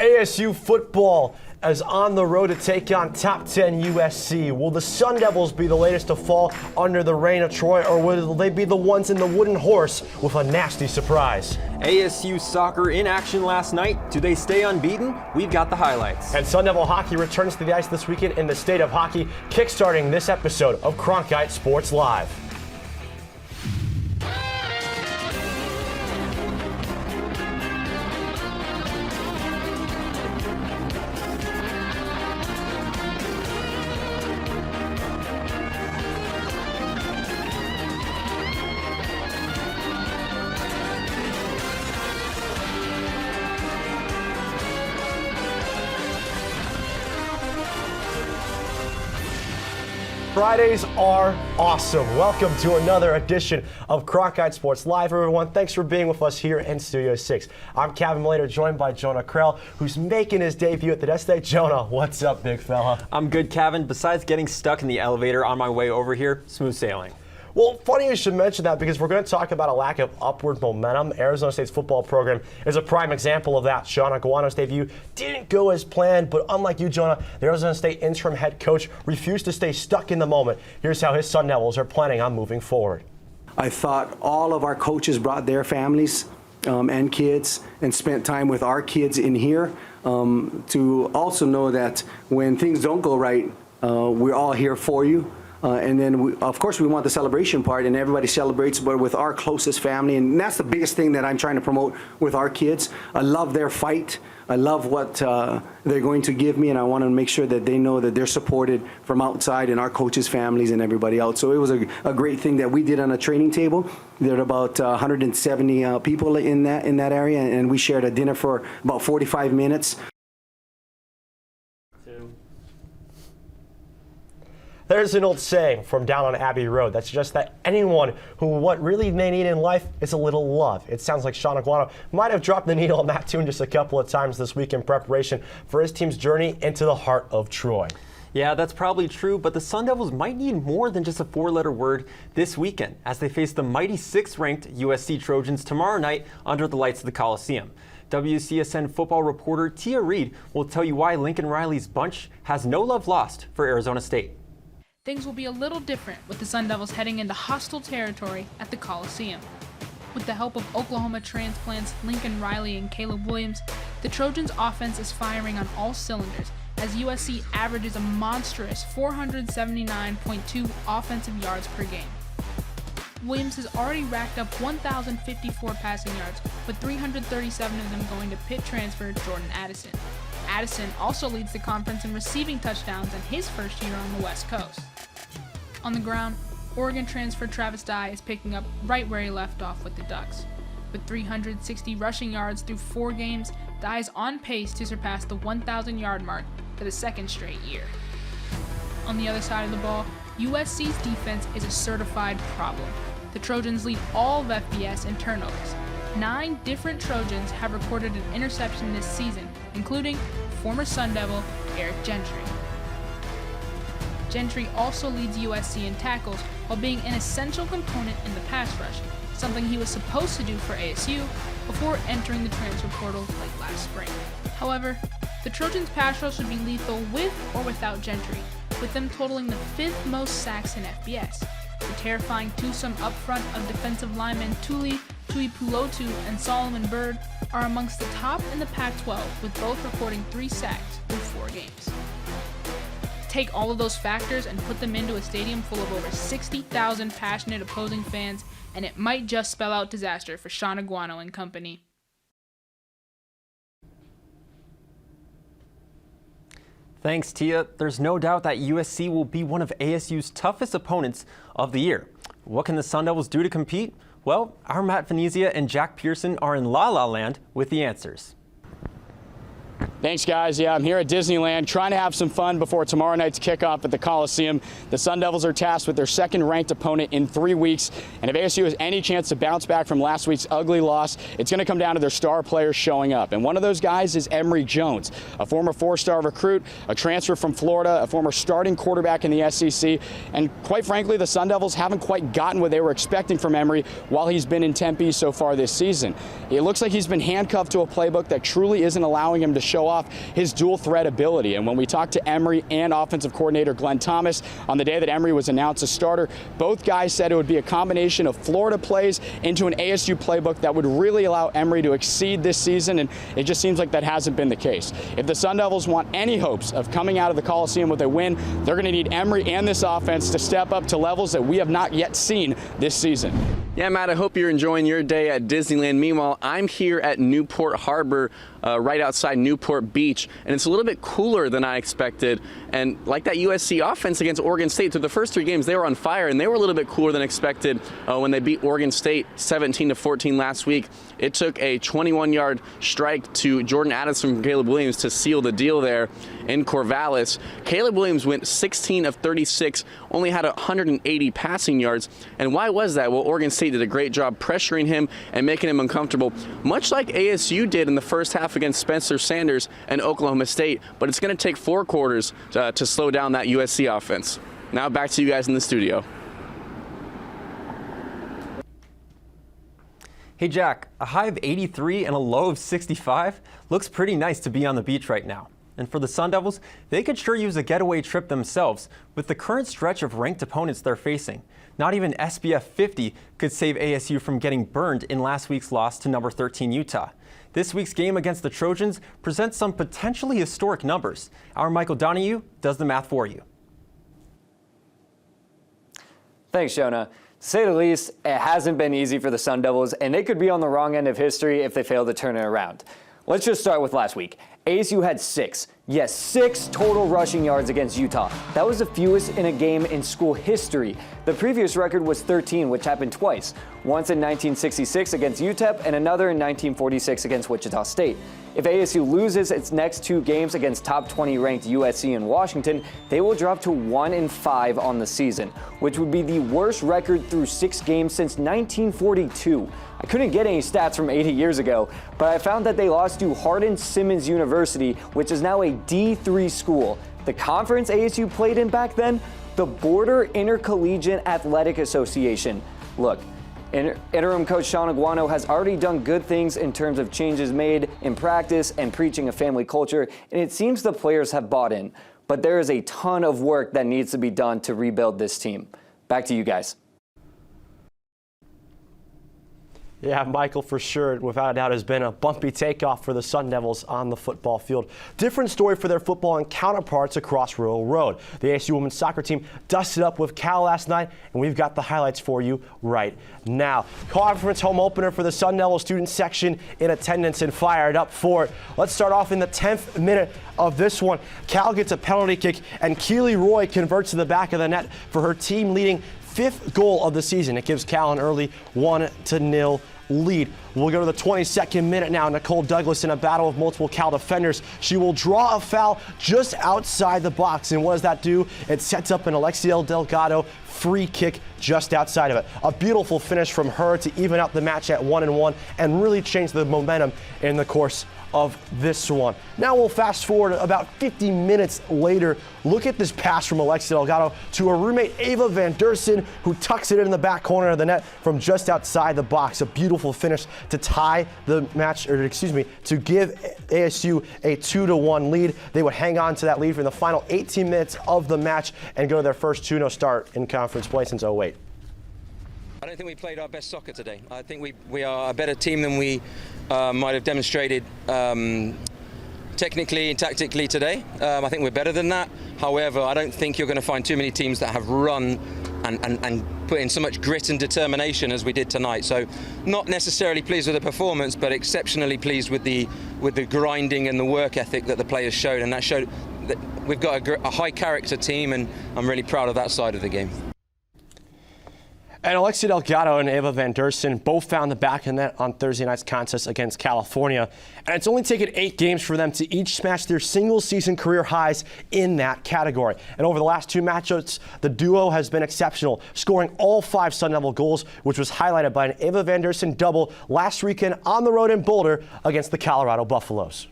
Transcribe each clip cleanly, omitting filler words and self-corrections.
ASU football is on the road to take on top 10 USC. Will the Sun Devils be the latest to fall under the reign of Troy, or will they be the ones in the wooden horse with a nasty surprise? ASU soccer in action last night. Do they stay unbeaten? We've got the highlights. And Sun Devil hockey returns to the ice this weekend in the state of hockey, kickstarting this episode of Cronkite Sports Live. Fridays are awesome. Welcome to another edition of Cronkite Sports Live, everyone. Thanks for being with us here in Studio 6. I'm Kevin Malater, joined by Jonah Krell, who's making his debut at the desk today. Jonah, what's up, big fella? I'm good, Kevin. Besides getting stuck in the elevator on my way over here, smooth sailing. Well, funny you should mention that, because we're going to talk about a lack of upward momentum. Arizona State's football program is a prime example of that. Sean Aguano's debut didn't go as planned, but unlike you, Jonah, the Arizona State interim head coach refused to stay stuck in the moment. Here's how his Sun Devils are planning on moving forward. I thought all of our coaches brought their families and kids and spent time with our kids in here to also know that when things don't go right, we're all here for you. And then, of course, we want the celebration part, and everybody celebrates, but with our closest family. And that's the biggest thing that I'm trying to promote with our kids. I love their fight. I love what they're going to give me, and I want to make sure that they know that they're supported from outside and our coaches' families and everybody else. So it was a great thing that we did on a training table. There are about 170 people in that area, and we shared a dinner for about 45 minutes. There's an old saying from down on Abbey Road that suggests that anyone who what really they need in life is a little love. It sounds like Sean Aguano might have dropped the needle on that tune just a couple of times this week in preparation for his team's journey into the heart of Troy. Yeah, that's probably true, but the Sun Devils might need more than just a four-letter word this weekend as they face the mighty 6th-ranked USC Trojans tomorrow night under the lights of the Coliseum. WCSN football reporter Tia Reed will tell you why Lincoln Riley's bunch has no love lost for Arizona State. Things will be a little different with the Sun Devils heading into hostile territory at the Coliseum. With the help of Oklahoma transplants Lincoln Riley and Caleb Williams, the Trojans' offense is firing on all cylinders as USC averages a monstrous 479.2 offensive yards per game. Williams has already racked up 1,054 passing yards, with 337 of them going to Pitt transfer Jordan Addison. Addison also leads the conference in receiving touchdowns in his first year on the West Coast. On the ground, Oregon transfer Travis Dye is picking up right where he left off with the Ducks. With 360 rushing yards through 4 games, Dye is on pace to surpass the 1,000-yard mark for the second straight year. On the other side of the ball, USC's defense is a certified problem. The Trojans lead all of FBS in turnovers. 9 different Trojans have recorded an interception this season, including former Sun Devil Eric Gentry. Gentry also leads USC in tackles while being an essential component in the pass rush, something he was supposed to do for ASU before entering the transfer portal late last spring. However, the Trojans' pass rush would be lethal with or without Gentry, with them totaling the 5th most sacks in FBS. The terrifying twosome up front of defensive linemen Tui Pulotu and Solomon Byrd are amongst the top in the Pac-12, with both recording 3 sacks through 4 games. Take all of those factors and put them into a stadium full of over 60,000 passionate opposing fans, and it might just spell out disaster for Sean Aguano and company. Thanks, Tia. There's no doubt that USC will be one of ASU's toughest opponents of the year. What can the Sun Devils do to compete? Well, our Matt Venezia and Jack Pearson are in La La Land with the answers. Thanks, guys. Yeah, I'm here at Disneyland trying to have some fun before tomorrow night's kickoff at the Coliseum. The Sun Devils are tasked with their second-ranked opponent in 3 weeks, and if ASU has any chance to bounce back from last week's ugly loss, it's going to come down to their star players showing up. And one of those guys is Emory Jones, a former 4-star recruit, a transfer from Florida, a former starting quarterback in the SEC, and quite frankly, the Sun Devils haven't quite gotten what they were expecting from Emory while he's been in Tempe so far this season. It looks like he's been handcuffed to a playbook that truly isn't allowing him to show off his dual threat ability. And when we talked to Emory and offensive coordinator Glenn Thomas on the day that Emory was announced as starter, both guys said it would be a combination of Florida plays into an ASU playbook that would really allow Emory to exceed this season, and it just seems like that hasn't been the case. If the Sun Devils want any hopes of coming out of the Coliseum with a win, they're going to need Emory and this offense to step up to levels that we have not yet seen this season. Yeah, Matt, I hope you're enjoying your day at Disneyland. Meanwhile, I'm here at Newport Harbor, right outside Newport Beach, and it's a little bit cooler than I expected. And like that USC offense against Oregon State, through the first 3 games, they were on fire, and they were a little bit cooler than expected when they beat Oregon State 17-14 last week. It took a 21-yard strike to Jordan Addison from Caleb Williams to seal the deal there in Corvallis. Caleb Williams went 16 of 36, only had 180 passing yards. And why was that? Well, Oregon State did a great job pressuring him and making him uncomfortable, much like ASU did in the first half against Spencer Sanders and Oklahoma State. But it's going to take 4 quarters to slow down that USC offense. Now back to you guys in the studio. Hey Jack, a high of 83 and a low of 65 looks pretty nice to be on the beach right now. And for the Sun Devils, they could sure use a getaway trip themselves with the current stretch of ranked opponents they're facing. Not even SBF 50 could save ASU from getting burned in last week's loss to number 13 Utah. This week's game against the Trojans presents some potentially historic numbers. Our Michael Donahue does the math for you. Thanks, Jonah. To say the least, it hasn't been easy for the Sun Devils, and they could be on the wrong end of history if they fail to turn it around. Let's just start with last week. ASU had 6 total rushing yards against Utah. That was the fewest in a game in school history. The previous record was 13, which happened twice. Once in 1966 against UTEP and another in 1946 against Wichita State. If ASU loses its next 2 games against top 20 ranked USC and Washington, they will drop to 1-5 on the season, which would be the worst record through 6 games since 1942. I couldn't get any stats from 80 years ago, but I found that they lost to Hardin-Simmons University, which is now a D3 school. The conference ASU played in back then, the Border Intercollegiate Athletic Association. Look, interim coach Sean Aguano has already done good things in terms of changes made in practice and preaching a family culture, and it seems the players have bought in. But there is a ton of work that needs to be done to rebuild this team. Back to you guys. Yeah, Michael, for sure, without a doubt, has been a bumpy takeoff for the Sun Devils on the football field. Different story for their football and counterparts across Royal Road. The ASU women's soccer team dusted up with Cal last night, and we've got the highlights for you right now. Conference home opener for the Sun Devils student section in attendance and fired up for it. Let's start off in the 10th minute of this one. Cal gets a penalty kick, and Keely Roy converts to the back of the net for her team-leading 5th goal of the season. It gives Cal an early 1-0 lead. We'll go to the 22nd minute now. Nicole Douglas in a battle of multiple Cal defenders. She will draw a foul just outside the box. And what does that do? It sets up an Alexiel Delgado free kick just outside of it. A beautiful finish from her to even out the match at 1-1 and really change the momentum in the course of this one. Now we'll fast forward about 50 minutes later. Look at this pass from Alexiel Delgado to her roommate Ava Van Dersen, who tucks it in the back corner of the net from just outside the box. A beautiful finish to tie the match, or excuse me, to give ASU a 2-1 lead. They would hang on to that lead for the final 18 minutes of the match and go to their first 2-0 start in conference play since 08. I don't think we played our best soccer today. I think we are a better team than we might have demonstrated technically and tactically today. I think we're better than that. However, I don't think you're going to find too many teams that have run and put in so much grit and determination as we did tonight. So not necessarily pleased with the performance, but exceptionally pleased with the grinding and the work ethic that the players showed. And that showed that we've got a high character team, and I'm really proud of that side of the game. And Alexiel Delgado and Ava Van Dersen both found the back of the net on Thursday night's contest against California. And it's only taken 8 games for them to each smash their single-season career highs in that category. And over the last 2 matchups, the duo has been exceptional, scoring all 5 Sun Devil goals, which was highlighted by an Ava Van Dersen double last weekend on the road in Boulder against the Colorado Buffaloes.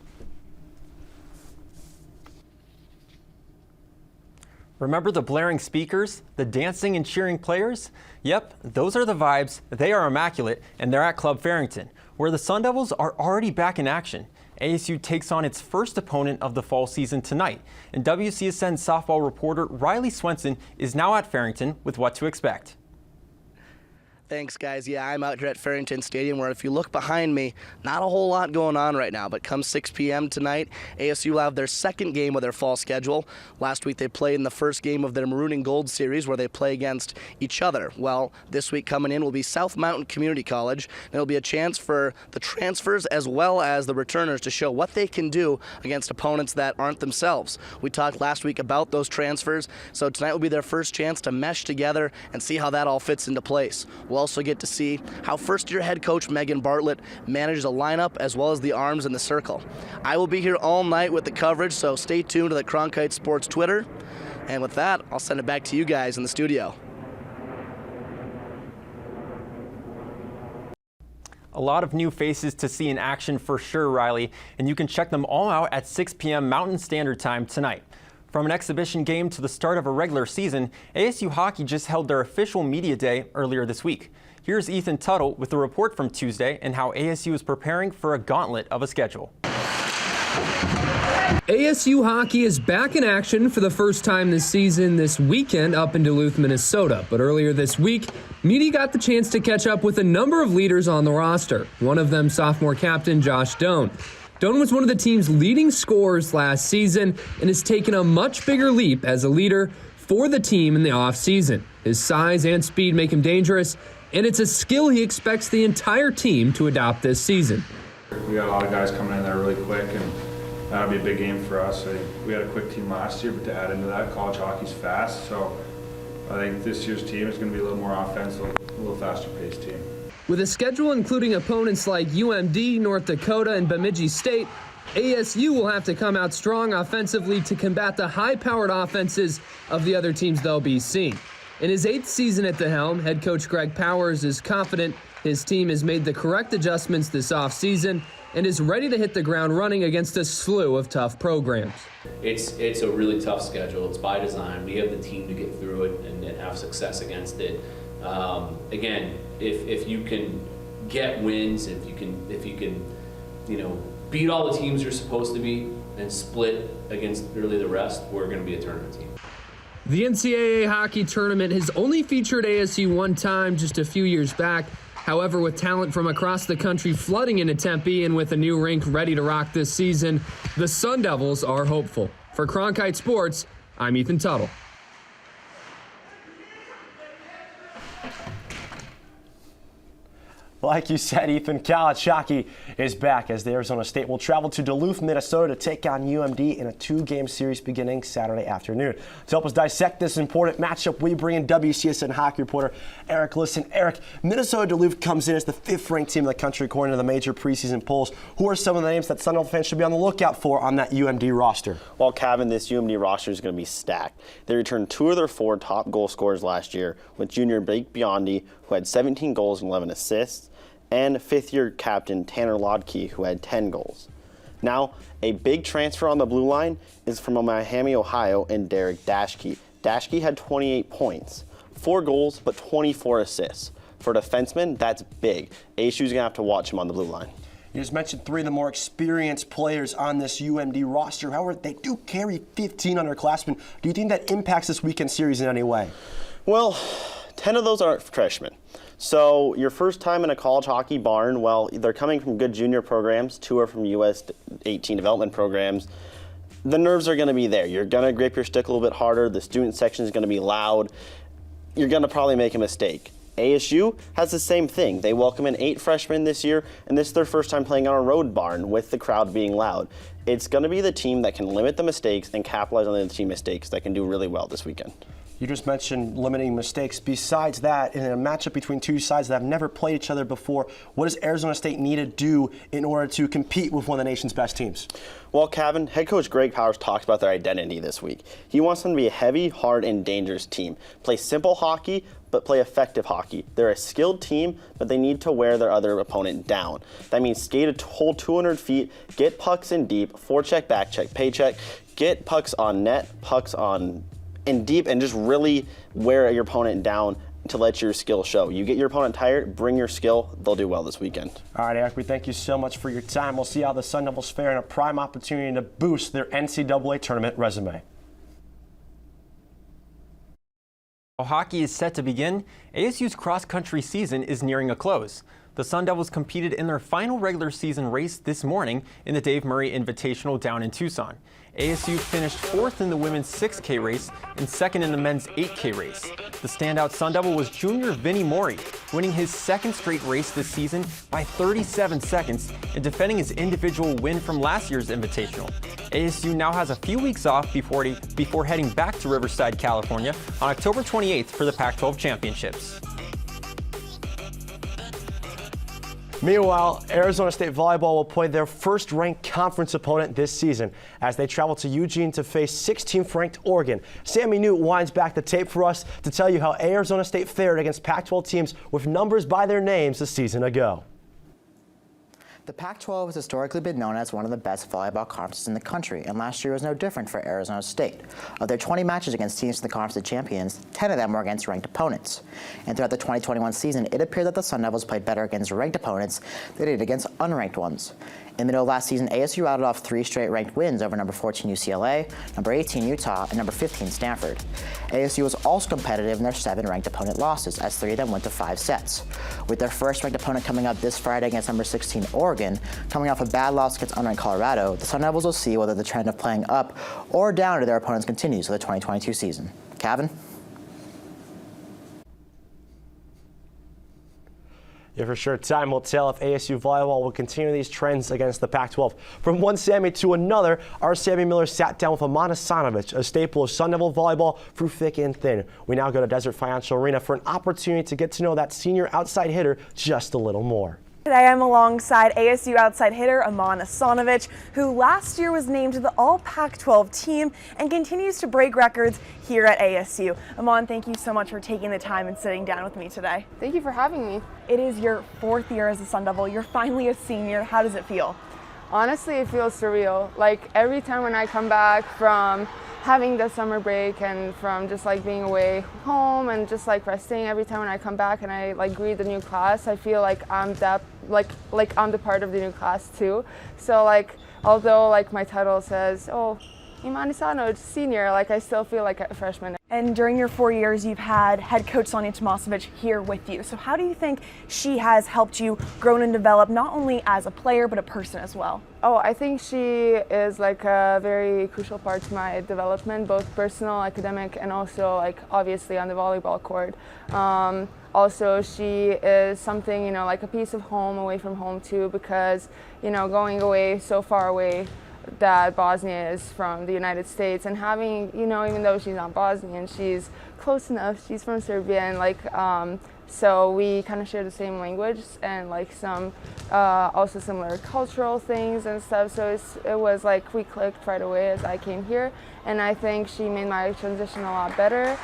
Remember the blaring speakers, the dancing and cheering players? Yep, those are the vibes. They are immaculate, and they're at Club Farrington, where the Sun Devils are already back in action. ASU takes on its first opponent of the fall season tonight. And WCSN softball reporter Riley Swenson is now at Farrington with what to expect. Thanks, guys. Yeah, I'm out here at Farrington Stadium, where if you look behind me, not a whole lot going on right now. But come 6 p.m. tonight, ASU will have their second game of their fall schedule. Last week they played in the first game of their Maroon and Gold series, where they play against each other. Well, this week coming in will be South Mountain Community College. And it'll be a chance for the transfers as well as the returners to show what they can do against opponents that aren't themselves. We talked last week about those transfers, so tonight will be their first chance to mesh together and see how that all fits into place. We'll also get to see how first-year head coach Megan Bartlett manages a lineup as well as the arms in the circle. I will be here all night with the coverage, so stay tuned to the Cronkite Sports Twitter. And with that, I'll send it back to you guys in the studio. A lot of new faces to see in action for sure, Riley, and you can check them all out at 6 p.m. Mountain Standard Time tonight. From an exhibition game to the start of a regular season, ASU hockey just held their official media day earlier this week. Here's Ethan Tuttle with a report from Tuesday and how ASU is preparing for a gauntlet of a schedule. ASU hockey is back in action for the first time this season this weekend up in Duluth, Minnesota. But earlier this week, media got the chance to catch up with a number of leaders on the roster. One of them, sophomore captain Josh Doan. Doan was one of the team's leading scorers last season and has taken a much bigger leap as a leader for the team in the offseason. His size and speed make him dangerous, and it's a skill he expects the entire team to adopt this season. We got a lot of guys coming in there really quick, and that'll be a big game for us. We had a quick team last year, but to add into that, college hockey's fast, so I think this year's team is going to be a little more offensive, a little faster-paced team. With a schedule including opponents like UMD, North Dakota, and Bemidji State, ASU will have to come out strong offensively to combat the high-powered offenses of the other teams they'll be seeing. In his 8th season at the helm, head coach Greg Powers is confident his team has made the correct adjustments this offseason and is ready to hit the ground running against a slew of tough programs. It's a really tough schedule. It's by design. We have the team to get through it and have success against it. Again, if you can get wins, if you can, beat all the teams you're supposed to beat and split against really the rest, we're going to be a tournament team. The NCAA hockey tournament has only featured ASU one time just a few years back. However, with talent from across the country flooding into Tempe and with a new rink ready to rock this season, the Sun Devils are hopeful. For Cronkite Sports, I'm Ethan Tuttle. Like you said, Ethan, college hockey is back as the Arizona State will travel to Duluth, Minnesota to take on UMD in a 2-game series beginning Saturday afternoon. To help us dissect this important matchup, we bring in WCSN hockey reporter Eric Liston. Eric, Minnesota Duluth comes in as the 5th-ranked team in the country according to the major preseason polls. Who are some of the names that Sun Devil fans should be on the lookout for on that UMD roster? Well, Kevin, this UMD roster is going to be stacked. They returned 2 of their 4 top goal scorers last year, with junior Blake Biondi, who had 17 goals and 11 assists, and 5th-year captain Tanner Lodkey, who had 10 goals. Now, a big transfer on the blue line is from Miami, Ohio, and Derek Dashke. Dashke had 28 points, 4 goals, but 24 assists. For a defenseman, that's big. ASU's going to have to watch him on the blue line. You just mentioned 3 of the more experienced players on this UMD roster. However, they do carry 15 underclassmen. Do you think that impacts this weekend series in any way? Well, 10 of those are freshmen. So your first time in a college hockey barn, well, they're coming from good junior programs. 2 are from US 18 development programs. The nerves are going to be there. You're going to grip your stick a little bit harder. The student section is going to be loud. You're going to probably make a mistake. ASU has the same thing. They welcome in 8 freshmen this year, and this is their first time playing on a road barn with the crowd being loud. It's going to be the team that can limit the mistakes and capitalize on the team mistakes that can do really well this weekend. You just mentioned limiting mistakes. Besides that, in a matchup between 2 sides that have never played each other before, what does Arizona State need to do in order to compete with one of the nation's best teams? Well, Kevin, head coach Greg Powers talked about their identity this week. He wants them to be a heavy, hard, and dangerous team. Play simple hockey, but play effective hockey. They're a skilled team, but they need to wear their other opponent down. That means skate a whole 200 feet, get pucks in deep, forecheck, backcheck, paycheck, get pucks on net, pucks on in deep, and just really wear your opponent down to let your skill show. You get your opponent tired, bring your skill, they'll do well this weekend. All right, Eric, we thank you so much for your time. We'll see how the Sun Devils fare in a prime opportunity to boost their NCAA tournament resume. While hockey is set to begin, ASU's cross-country season is nearing a close. The Sun Devils competed in their final regular season race this morning in the Dave Murray Invitational down in Tucson. ASU finished 4th in the women's 6K race and 2nd in the men's 8K race. The standout Sun Devil was junior Vinnie Mori, winning his 2nd straight race this season by 37 seconds and defending his individual win from last year's Invitational. ASU now has a few weeks off before heading back to Riverside, California on October 28th for the Pac-12 Championships. Meanwhile, Arizona State Volleyball will play their first-ranked conference opponent this season as they travel to Eugene to face 16th-ranked Oregon. Sammy Newt winds back the tape for us to tell you how Arizona State fared against Pac-12 teams with numbers by their names a season ago. The Pac-12 has historically been known as one of the best volleyball conferences in the country, and last year was no different for Arizona State. Of their 20 matches against teams in the Conference of Champions, 10 of them were against ranked opponents. And throughout the 2021 season, it appeared that the Sun Devils played better against ranked opponents than they did against unranked ones. In the middle of last season, ASU routed off 3 straight ranked wins over number 14 UCLA, number 18 Utah, and number 15 Stanford. ASU was also competitive in their 7 ranked opponent losses, as 3 of them went to 5 sets. With their first ranked opponent coming up this Friday against number 16 Oregon, coming off a bad loss against unranked Colorado, the Sun Devils will see whether the trend of playing up or down to their opponents continues for the 2022 season. Kevin? Yeah, for sure. Time will tell if ASU volleyball will continue these trends against the Pac-12. From one Sammy to another, our Sammy Miller sat down with Amon Hasanovic, a staple of Sun Devil volleyball through thick and thin. We now go to Desert Financial Arena for an opportunity to get to know that senior outside hitter just a little more. Today I'm alongside ASU outside hitter Amon Hasanovic, who last year was named to the All Pac-12 team and continues to break records here at ASU. Amon, thank you so much for taking the time and sitting down with me today. Thank you for having me. It is your 4th year as a Sun Devil. You're finally a senior. How does it feel? Honestly, it feels surreal. Like every time when I come back from having the summer break and from just like being away home and just like resting, every time when I come back and I like greet the new class, I feel like I'm that like I'm the part of the new class too. So like although like my title says, oh, Amon Hasanovic, senior, like I still feel like a freshman. And during your 4 years, you've had head coach Sonia Tomasevic here with you. So how do you think she has helped you grow and develop not only as a player, but a person as well? Oh, I think she is like a very crucial part to my development, both personal, academic, and also like obviously on the volleyball court. Also, she is something, you know, like a piece of home away from home too, because, you know, going away so far away that Bosnia is from the United States, and having, you know, even though she's not Bosnian, she's close enough, she's from Serbia, and like so we kind of share the same language and like some also similar cultural things and stuff, so it was like we clicked right away as I came here, and I think she made my transition a lot better.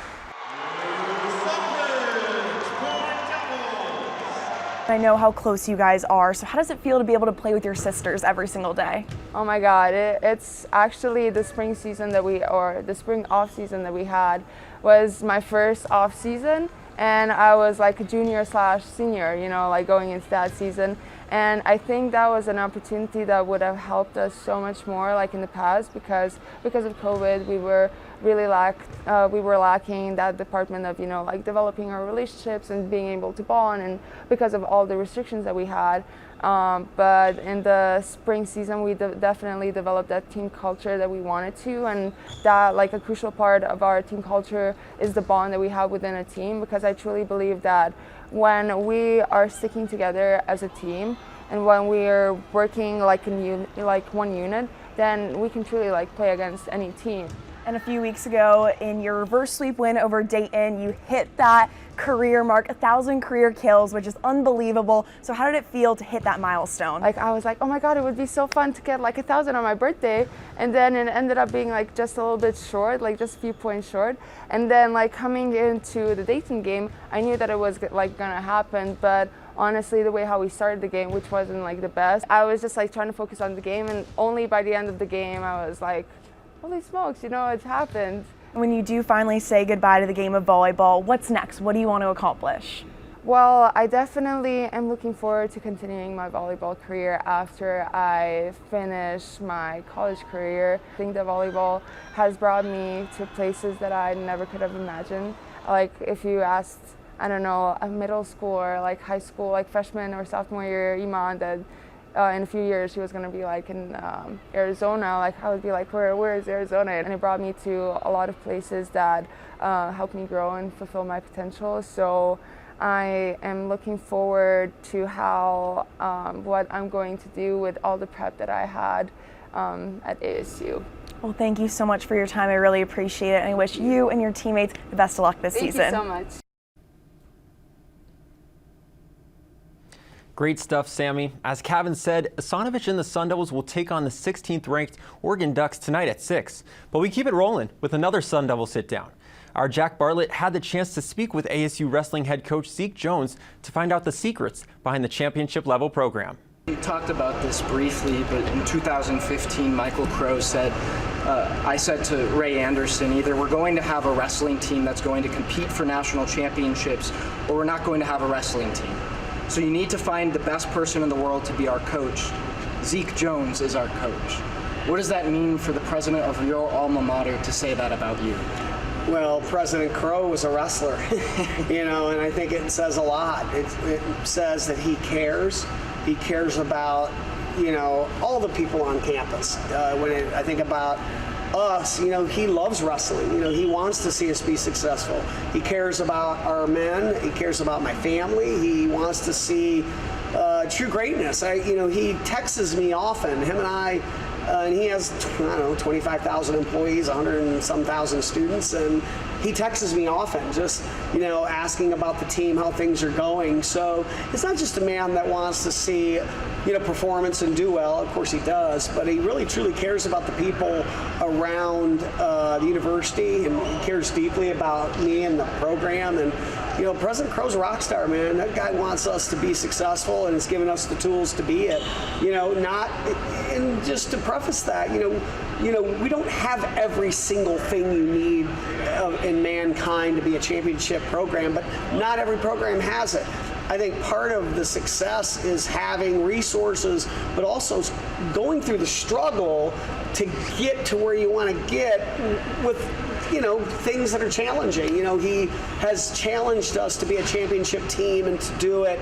I know how close you guys are, so how does it feel to be able to play with your sisters every single day? Oh my God, it's actually the spring season the spring off season that we had was my first off season, and I was like a junior / senior, you know, like going into that season. And I think that was an opportunity that would have helped us so much more like in the past, because of COVID we were really lacking that department of, you know, like developing our relationships and being able to bond, and because of all the restrictions that we had. But in the spring season we definitely developed that team culture that we wanted to, and that like a crucial part of our team culture is the bond that we have within a team, because I truly believe that when we are sticking together as a team and when we're working like one unit, then we can truly like play against any team. And a few weeks ago, in your reverse sweep win over Dayton, you hit that career mark, 1,000 career kills, which is unbelievable. So how did it feel to hit that milestone? Like I was like, oh my God, it would be so fun to get like 1,000 on my birthday. And then it ended up being like just a little bit short, like just a few points short. And then like coming into the Dayton game, I knew that it was like gonna happen, but honestly, the way how we started the game, which wasn't like the best, I was just like trying to focus on the game, and only by the end of the game, I was like, holy smokes, you know, it's happened. When you do finally say goodbye to the game of volleyball, what's next? What do you want to accomplish? Well, I definitely am looking forward to continuing my volleyball career after I finish my college career. I think that volleyball has brought me to places that I never could have imagined. Like if you asked, I don't know, a middle school or like high school, like freshman or sophomore year, Iman, that in a few years she was going to be like in Arizona, like I would be like, where is Arizona? And it brought me to a lot of places that helped me grow and fulfill my potential. So I am looking forward to how what I'm going to do with all the prep that I had at ASU. Well, thank you so much for your time. I really appreciate it, and I wish you and your teammates the best of luck this season. Thank you so much. Great stuff, Sammy. As Kevin said, Asanovich and the Sun Devils will take on the 16th ranked Oregon Ducks tonight at 6. But we keep it rolling with another Sun Devil sit down. Our Jack Bartlett had the chance to speak with ASU wrestling head coach Zeke Jones to find out the secrets behind the championship level program. We talked about this briefly, but in 2015, Michael Crow said, I said to Ray Anderson, either we're going to have a wrestling team that's going to compete for national championships, or we're not going to have a wrestling team. So you need to find the best person in the world to be our coach. Zeke Jones is our coach. What does that mean for the president of your alma mater to say that about you? Well, President Crow was a wrestler, you know, and I think it says a lot. It says that he cares. He cares about, you know, all the people on campus. I think about us, you know, he loves wrestling. You know, he wants to see us be successful. He cares about our men. He cares about my family. He wants to see true greatness. He texts me often. Him and I. And he has, 25,000 employees, 100 and some thousand students, and he texts me often, just, asking about the team, how things are going. So it's not just a man that wants to see, performance and do well. Of course he does, but he really truly cares about the people around the university, and he cares deeply about me and the program. And President Crow's a rock star, man. That guy wants us to be successful and has given us the tools to be it. And just to preface that, we don't have every single thing you need in mankind to be a championship program, but not every program has it. I think part of the success is having resources, but also going through the struggle to get to where you want to get with, things that are challenging. He has challenged us to be a championship team and to do it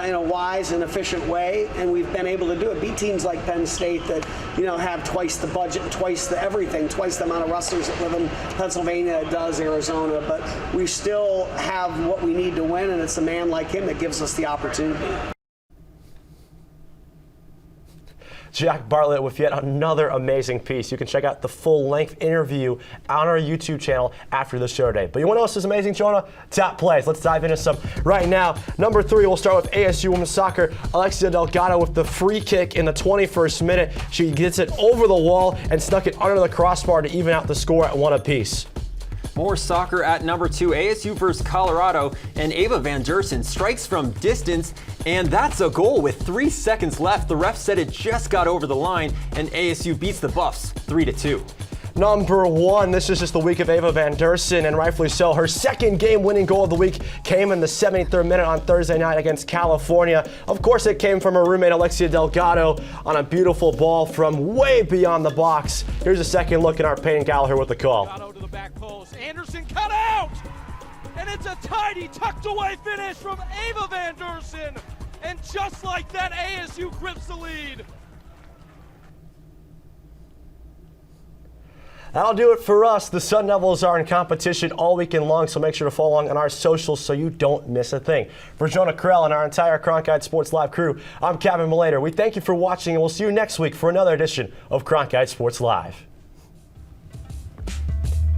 in a wise and efficient way, and we've been able to do it. Beat teams like Penn State that, have twice the budget, twice the everything, twice the amount of wrestlers that live in Pennsylvania that does Arizona, but we still have what we need to win, and it's a man like him that gives us the opportunity. Jack Bartlett with yet another amazing piece. You can check out the full-length interview on our YouTube channel after the show today. But you know what else is amazing, Jonah? Top plays. Let's dive into some right now. Number 3, we'll start with ASU women's soccer. Alexia Delgado with the free kick in the 21st minute. She gets it over the wall and snuck it under the crossbar to even out the score at 1 apiece. More soccer at number 2, ASU versus Colorado, and Ava Van Dersen strikes from distance, and that's a goal with 3 seconds left. The ref said it just got over the line, and ASU beats the Buffs 3-2. Number 1, this is just the week of Ava Van Dersen, and rightfully so. Her second game-winning goal of the week came in the 73rd minute on Thursday night against California. Of course, it came from her roommate Alexia Delgado on a beautiful ball from way beyond the box. Here's a second look at our Payne Gallagher with the call. To the back post. Anderson cut out, and it's a tidy, tucked-away finish from Ava Van Dersen, and just like that, ASU grips the lead. That'll do it for us. The Sun Devils are in competition all weekend long, so make sure to follow along on our socials so you don't miss a thing. For Jonah Krell and our entire Cronkite Sports Live crew, I'm Kevin Malater. We thank you for watching, and we'll see you next week for another edition of Cronkite Sports Live.